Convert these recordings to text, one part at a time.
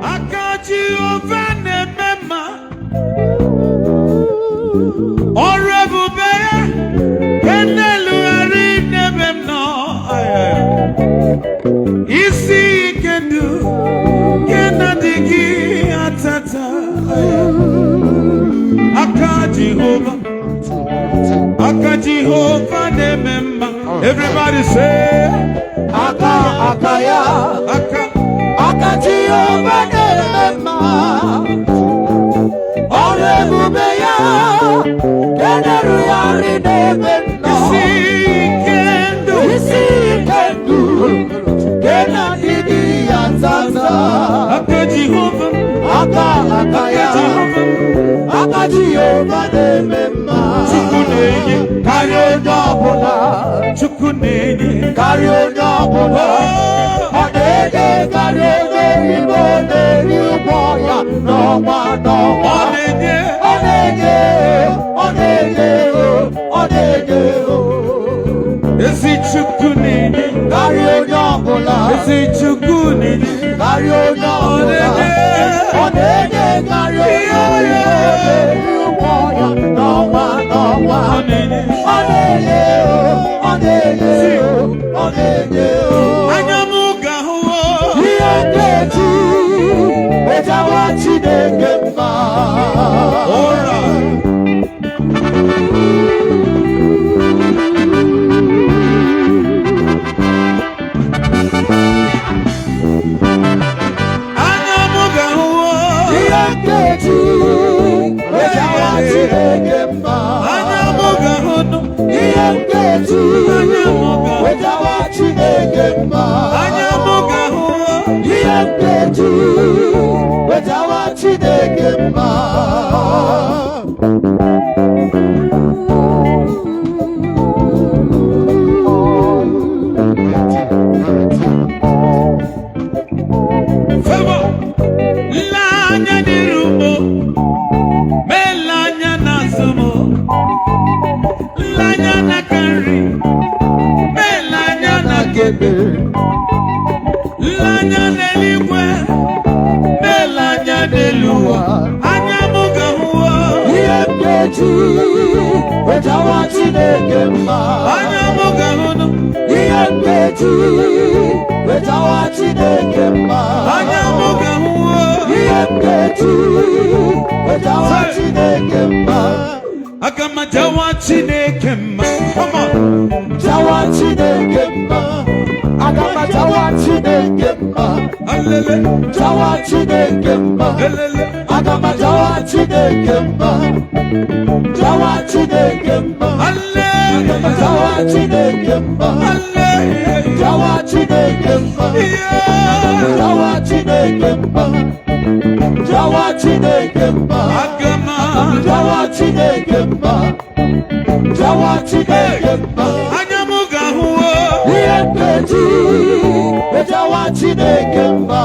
Akaji ovane mema Orebu beye Kenelu arine bemno Isi kendu Kenadigi atata Akaji ova Akaji ovane mema Everybody say Akaya Akaji ovane mema Orebu beya Kenelu arine bemno Isi kendu Kenadigi atata Akaya Akaji ovane mema Chukunenye Kario nyobola Chukunenye Kario nyobola Odege kario nyobo Neri uboya Noma Onenye Odege Esi chukunenye Kario nyobola Esi chukunenye Kario nyobola Odege kario nyobo Neri uboya Noma Odege Anyamuga huo Yeketi Ejawa Chineke mma Ora Anyamuga huo Yeketi Ejawa Chineke mma Anyamuga huo Yeketi Ejawa Chineke mma Anyamuga huo Yeketi Ejawa Chineke mma Femo Lanya nirumo Melanya nasumo Lanya nakari Melanya nakebe Lanya neligwe Melanya neluwa Anyamuga huwa Yeketi Ejawa Chineke mma Anyamuga huno Yeketi Ejawa Chineke mma Anyamuga huwa Yeketi Ejawa Chineke mma Akama jawa Chineke mma Come on Jawa Chineke mma Agama Jawa Chineke mma Alele Jawa Chineke mma Alele Agama Jawa Chineke mma Jawa Chineke mma Agama Jawa Chineke mma Jawa Chineke mma Jawa Chineke mma Jawa Chineke mma Agama Jawa Chineke mma Jawa Chineke mma Anyamuga huwa Yeketi Jawa Chineke mma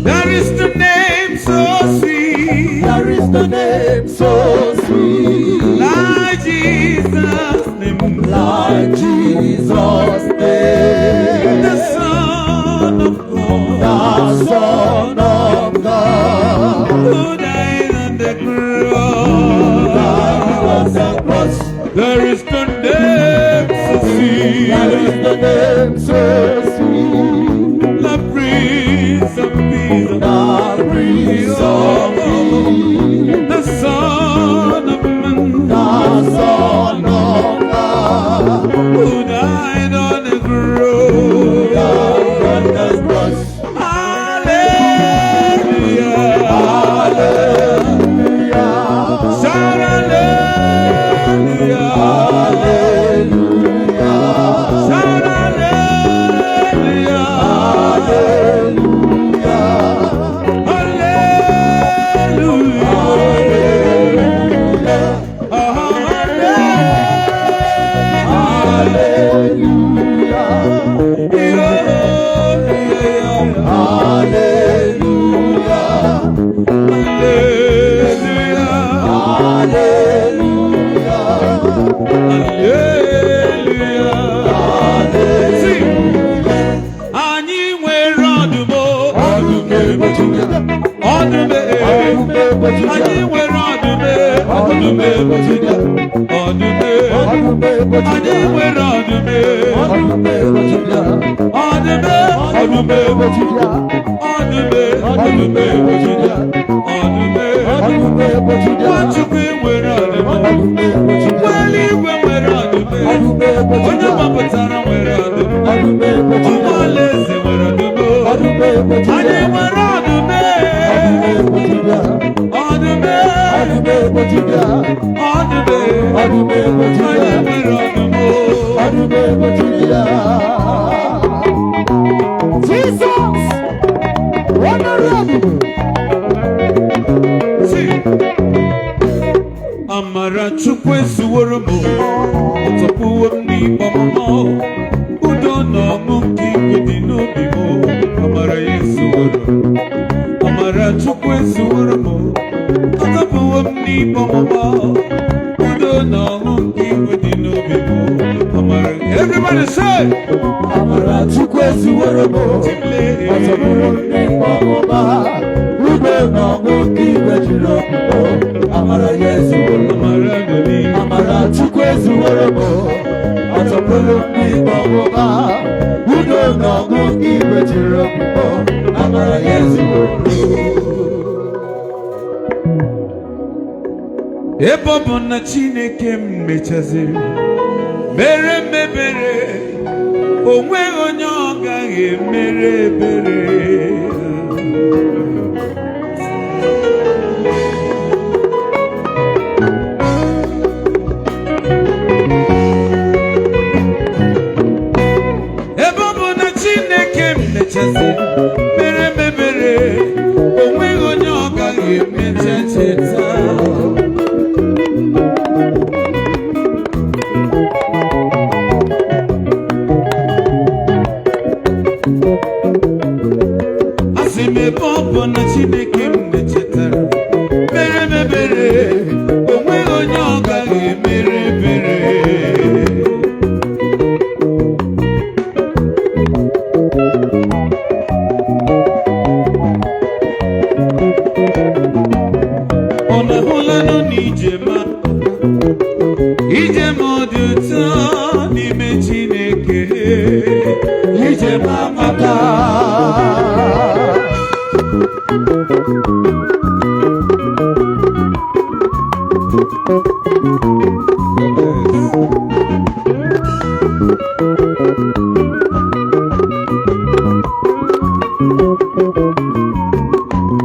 There is the name so sweet There is the name so sweet Like Jesus' name Like Jesus' name The Son of God The Son of God Who died on the cross There is the name so sweet There is the name so sweet The Prince of Peace The Prince of Peace The Son of Man The Son of God Who died on the cross Hallelujah Hallelujah Shout hallelujah Hallelujah Shout hallelujah Hallelujah Ọdụme anyị nwere ọdụme ọdụme ọdụme anyị nwere ọdụme ọdụme ọdụme ọdụme ọdụme Nwachukwu nwere ọdụme ụgbọelu igwe nwere ọdụme onye gbapụtara nwere ọdụme ụmụ alaeze nwere ọdụme anyị nwere ọdụme ọdụme ọdụme anyị nwere ọdụme Jesus, Amara Chukwu ezuworo m ọtọpụwo m n'ikpe ọmụma udo na ọṅụ nke igwe dị n'obi m amara ya ezuworo Amara Chukwu ezuworo m ọtọpụwo m n'ikpe ọmụma udo na ọṅụ nke igwe dị n'obi m amara everybody say Amara Chukwu ezuworo m ọtọpụwo m n'ikpe ọmụma udo na ọṅụ nke igwe dị n'obi m amara ya ezuworo Amara Chukwu ezuworo m ọtọpụrụ n'ikpe ọmụma udo na ọṅụ nke igwe jiri obibo amara ya ezuworo ebe ọ bụ na Chineke m mechaziri mere mebere onweghị onye ọ gaghị emere ebere mere mebere onweghị onye ọ gaghị emecha cheta asị m ebe ọ bụ na Chineke m na-echetara mere mebere onweghị onye ọ gaghị emere ebere Ijem ọ dị ụtọ n'ime Chineke ijem amaka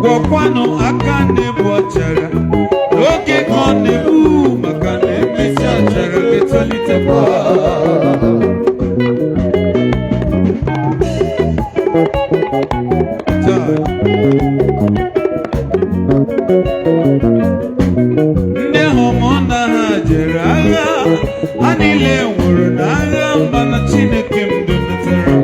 gwọkwanụ aka na-ebu ọchara n'oge ka ọ na-ebu maka na emesi achara ga-etolitekwa ndị ahụ na ha jere agha ha niile nwụrụ n'agha mana Chineke m dọpụtara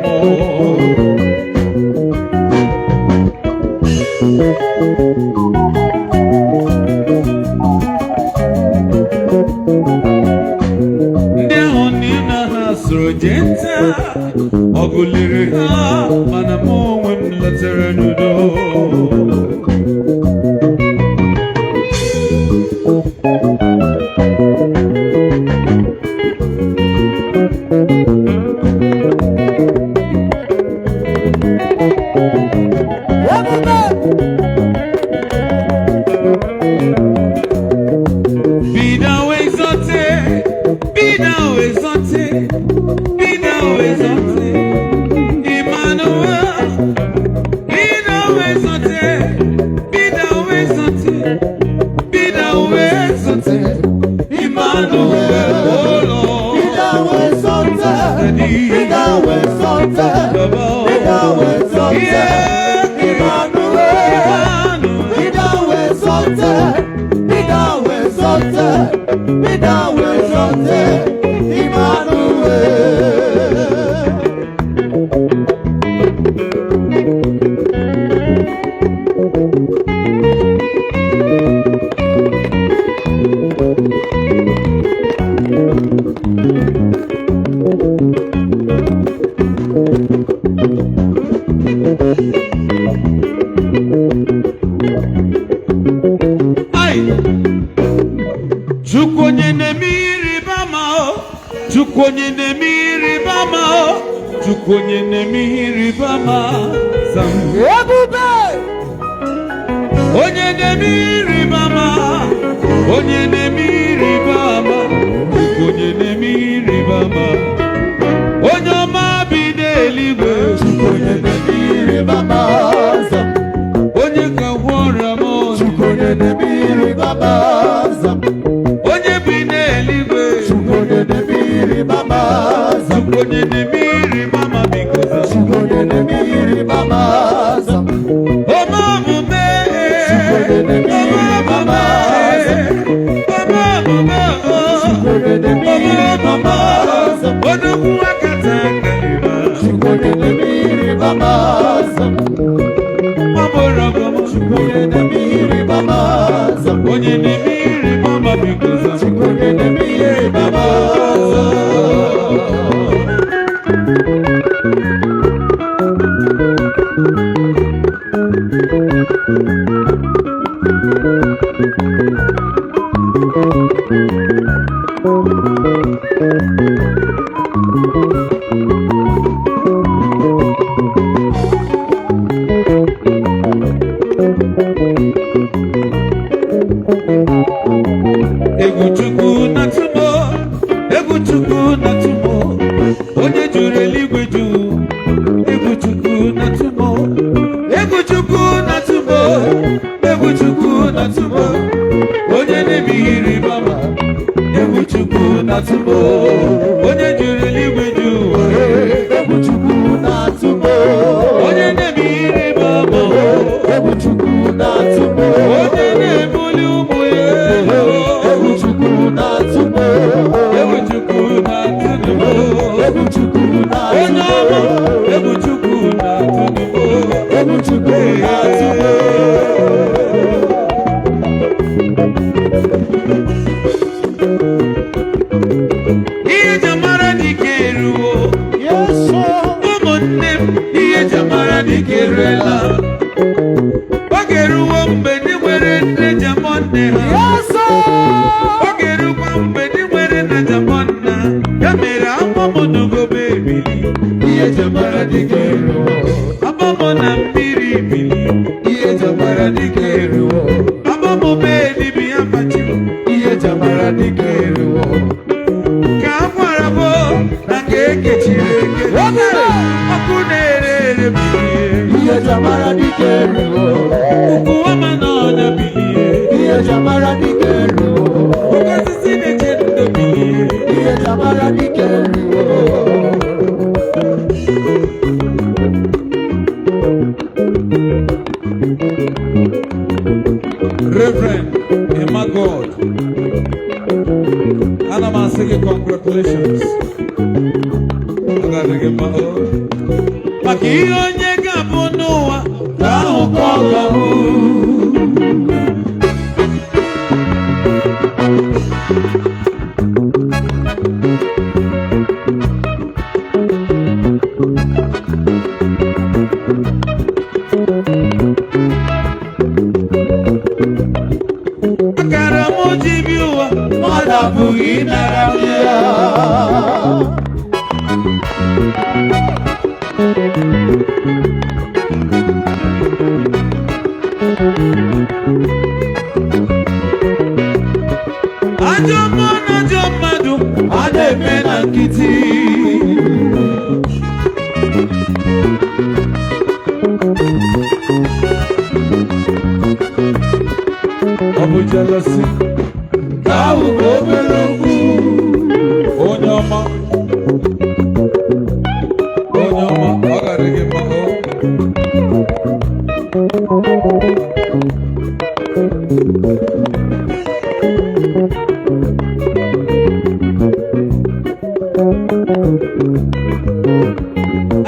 ndị ahụ niile ha soro jee nta ọgụ liri ha mana mụ onwe m lọtara n'udo Emmanuel Ai Chukwu onye na-eme ịrịba ama Chukwu onye na-eme ịrịba ama Chukwu onye na-eme ịrịba ama Ebube onye na-eme ịrịba ama onye na-eme ịrịba ama onye na-eme ịrịba ama onye ọma bi n'eluigwe onye na-eme ịrịba ama onye ka gwọrọ m onye na-eme ịrịba ama onye bi n'eluigwe onye na-eme ịrịba ama onye na-eme ịrịba ama biko onye na-eme ịrịba ama ọma omume onye na-eme ịrịba ama ọma omume onye na-eme ịrịba ama odogwu akata aka ịba onye na-eme ịrịba ama onye na-eme ịrịba ama onye na-eme ịrịba ama biko onye na-eme ịrịba ama egwu Chukwu na-atụmọ egwu Chukwu na-atụmọ onye juru eluigwe ju egwu Chukwu na-atụmọ egwu Chukwu na-atụmọ egwu Chukwu na-atụmọ onye na-eme ịrịba ama egwu Chukwu na-atụmọ onye juru eluigwe ju egwu Chukwu na-atụmọ onye na-eme ịrịba ama egwu Chukwu na-atụmọ onye na-ebuli ụmụ ya egwu Chukwu na-atụmọ egwu Chukwu na-atụmọ egwu Chukwu onye ọma na-atụmọ egwu Chukwu na-atụmọ egwu Chukwu na-atụmọ ihe eji amara dike eruwo Yesu ụmụnne m ihe eji amara dike eruela oge eruwo mgbe ndị nwere nne jamọ nne ha Yesu oge erukwa mgbe ndị nwere nna jamọ nna ya mere agbamụ n'ugobe ebili ihe jamara dike eruwo agbamụ na mmiri ibili ihe jamara dike eruwo agbamụ bee dibịa bachiri ihe jamara dike eruwo ka a gwara bụ na ka ekechiri eke ọkụ na-ere ere bilie ihe jamara dike eruwo ụkwụ ọma na ọnya bilie ihe jamara dike eruwo oke osisi na-eche ndo bilie ihe jamara dike eruwo Reverend Emma God ana m asị gị congratulations agarị gị mma maka ihe onye ga-abụ n'ụwa ka ahụ ka ọ ga-abụ akara m ji bi ụwa mmadụ abụghị ịnara m ya ajọ mmụọ na ajọ mmadụ a na-eme na nkịtị ọ bụ jealousy ka ahụ bụ obere okwu onye ọma ọ gara gị mma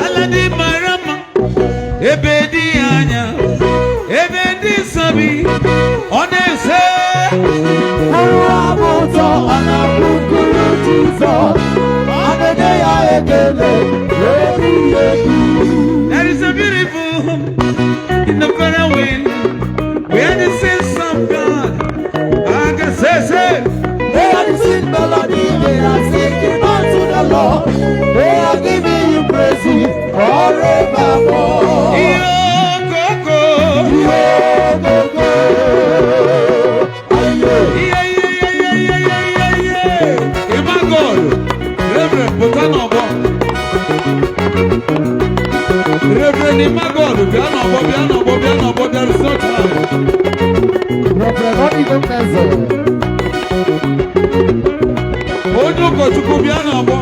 ala dị mara mma ebe dị anya ebe dị nsọ bi ọ na-ese ọrụ abụ ụtọ ọ na-abụ mkpụrụ Jizọs a na-enye ya ekele ebighị ebi there is a beautiful home in the faraway sing. When you sing some God, I can say. They are sing melody, they are singing unto the Lord. They are giving you praise forevermore. Yo-go-go. Yo-go-go. Yeah. My God, Reverend, put on a bomb. Reverend, my God, piano, there is no time. Reverend, what is the message? Ojo ko chukwu bịa n'ọgbọ.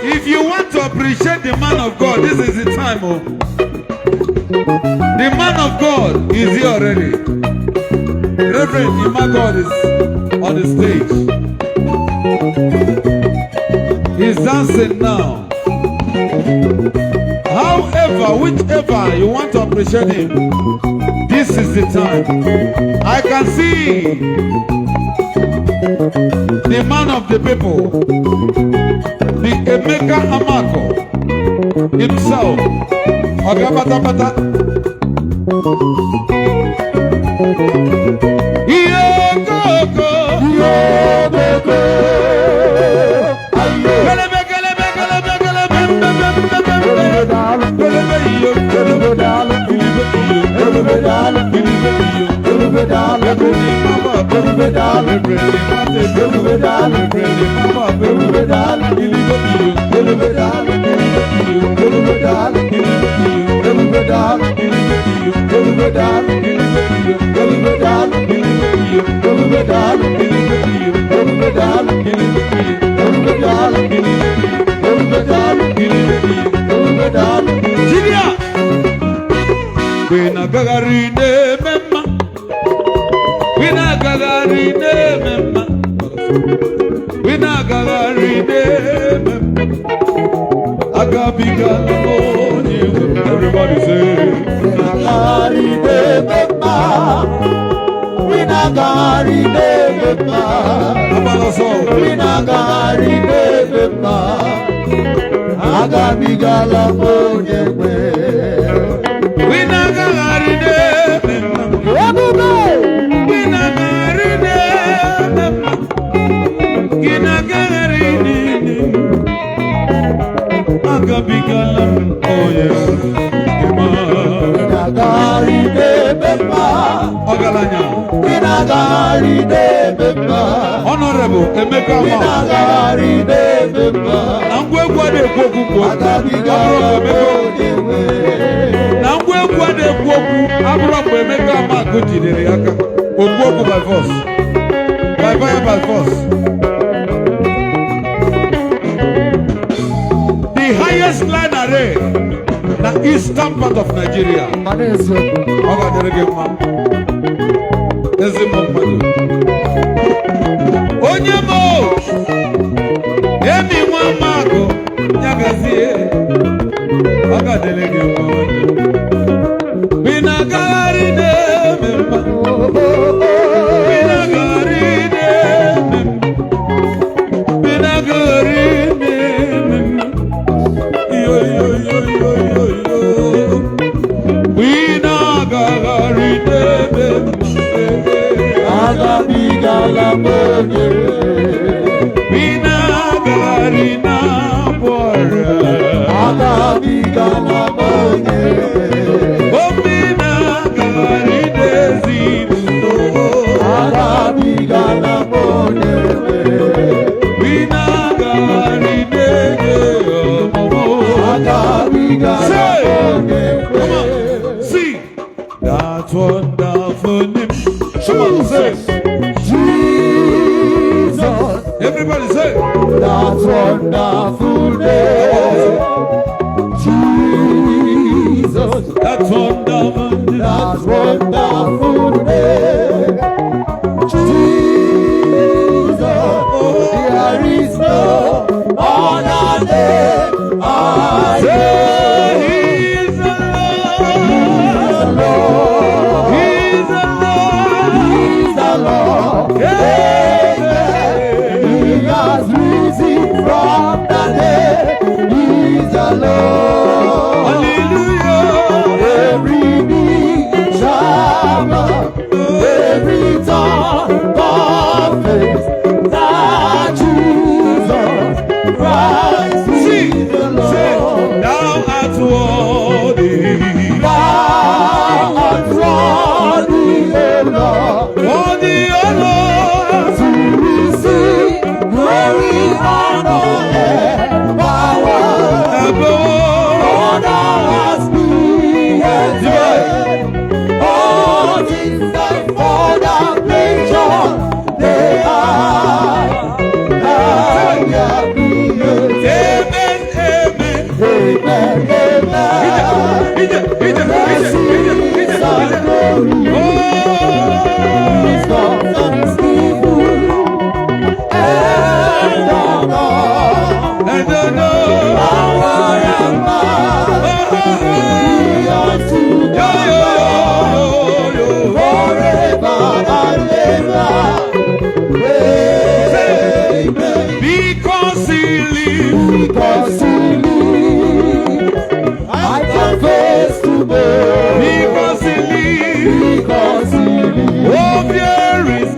If you want to appreciate the man of God, this is the time. Oh. The man of God is here already. Reverend Imagod is on the stage. He's dancing now. However, whichever you want to appreciate him, this is the time. I can see the man of the people, the Emeka Amako himself. Ogabata. Everybody say, Honorable Emeka by force. By fire, by force. The highest line array, the eastern part of Nigeria. Onyemo, Emi Wamago, Yagazie, Agadelege Mwana. Binagari de Memba, Binagari de Memba, Binagari de Memba, yo. Binagari de Memba. Binagarina bora, oh binagarine zibuno, binagarine say, come on, see that wonderful name. Someone say. Everybody say that's wonderful name. Jesus, that's wonderful name. That's wonderful name. Jesus, there is no other name I know. Because he lives, oh, fear is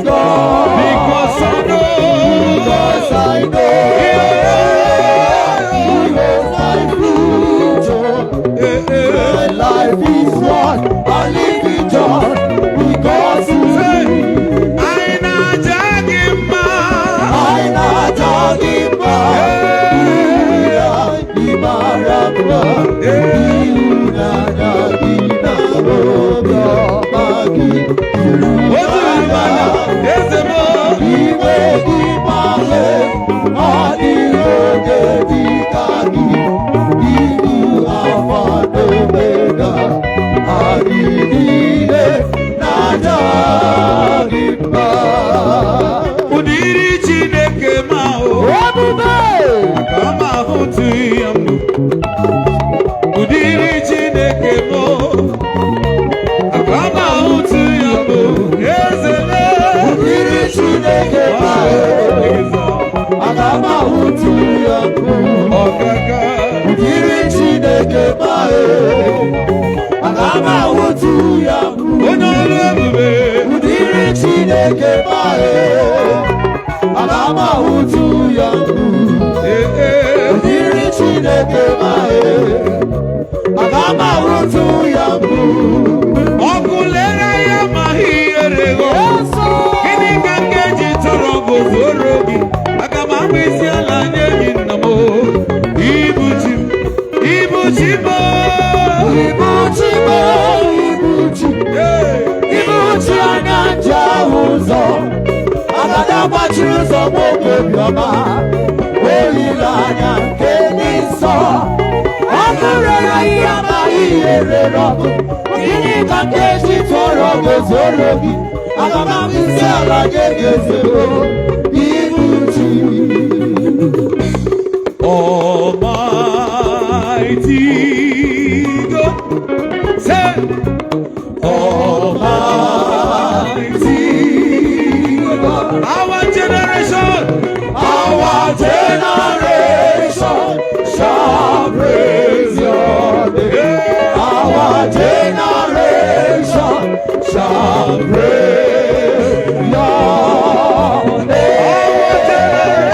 gone. Because I know, My life is what I live in joy because he I not jagima. Udiri Chineke ma o kama hutu yamu. Udiri Chineke mo kama hutu yamu. Ezele Udiri Chineke ma kama hutu yamu. Okaka Udiri Chineke ma kama hutu yamu. Onolu ebube Udiri Chineke ma kama hutu yamu. Udiri Chineke ma kama hutu yamu. Okulera ya mahiyerego Gini kangeji toro gozorogi Agama mwisi ala nyeji namo Ibuchi mo Ibuchi ananja uzo Agada gbachiri ụzọ nwoke biọma Olileanya nke n'insọ Ọkụ rere ihe amaghị ihe rere ọkụ Gịnị ka nkeji tọrọ gozoro gị Aga m ahụ isi ala nye gị ezigbo Ibuchi Almighty God Say Almighty God Our generation shall praise your name. Our generation shall praise your name.